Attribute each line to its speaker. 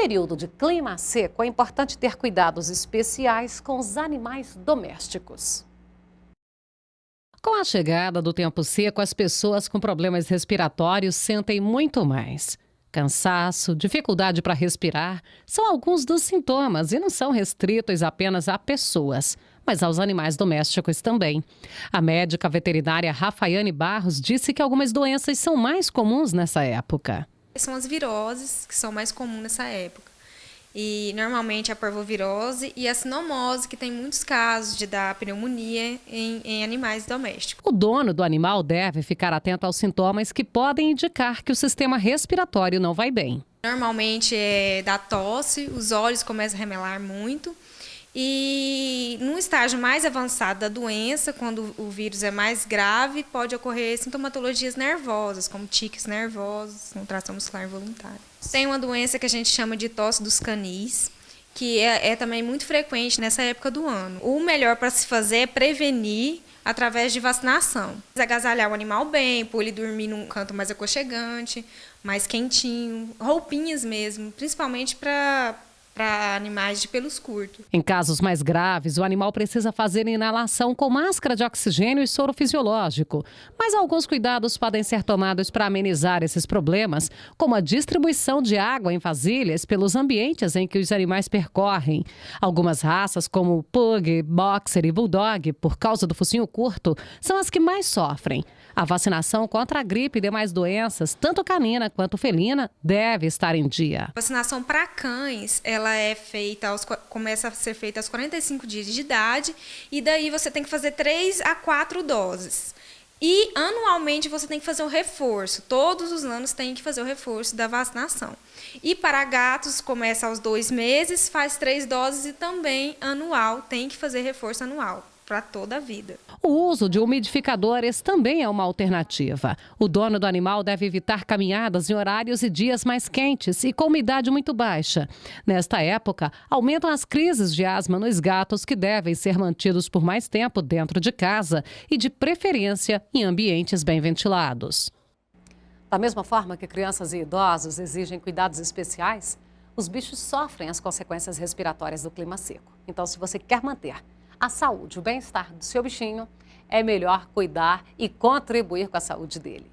Speaker 1: período de clima seco, é importante ter cuidados especiais com os animais domésticos. Com a chegada do tempo seco, as pessoas com problemas respiratórios sentem muito mais. Cansaço, dificuldade para respirar são alguns dos sintomas e não são restritos apenas a pessoas, mas aos animais domésticos também. A médica veterinária Rafaiane Barros disse que algumas doenças são mais comuns nessa época.
Speaker 2: São as viroses que são mais comuns nessa época. E normalmente a parvovirose e a sinomose, que tem muitos casos de dar pneumonia em animais domésticos.
Speaker 1: O dono do animal deve ficar atento aos sintomas que podem indicar que o sistema respiratório não vai bem.
Speaker 2: Normalmente dá tosse, os olhos começam a remelar muito. E num estágio mais avançado da doença, quando o vírus é mais grave, pode ocorrer sintomatologias nervosas, como tiques nervosos, contração muscular involuntária. Tem uma doença que a gente chama de tosse dos canis, que é também muito frequente nessa época do ano. O melhor para se fazer é prevenir através de vacinação. Agasalhar o animal bem, pôr ele dormir num canto mais aconchegante, mais quentinho, roupinhas mesmo, principalmente para animais de pelos curtos.
Speaker 1: Em casos mais graves, o animal precisa fazer inalação com máscara de oxigênio e soro fisiológico. Mas alguns cuidados podem ser tomados para amenizar esses problemas, como a distribuição de água em vasilhas pelos ambientes em que os animais percorrem. Algumas raças, como Pug, Boxer e Bulldog, por causa do focinho curto, são as que mais sofrem. A vacinação contra a gripe e demais doenças, tanto canina quanto felina, deve estar em dia.
Speaker 2: A vacinação para cães, ela começa a ser feita aos 45 dias de idade, e daí você tem que fazer 3 a 4 doses. E anualmente você tem que fazer o reforço, todos os anos tem que fazer o reforço da vacinação. E para gatos começa aos 2 meses, faz 3 doses e também anual, tem que fazer reforço anual. Para toda a vida.
Speaker 1: O uso de umidificadores também é uma alternativa. O dono do animal deve evitar caminhadas em horários e dias mais quentes e com umidade muito baixa. Nesta época, aumentam as crises de asma nos gatos, que devem ser mantidos por mais tempo dentro de casa e, de preferência, em ambientes bem ventilados. Da mesma forma que crianças e idosos exigem cuidados especiais, os bichos sofrem as consequências respiratórias do clima seco. Então, se você quer manter a saúde, o bem-estar do seu bichinho, é melhor cuidar e contribuir com a saúde dele.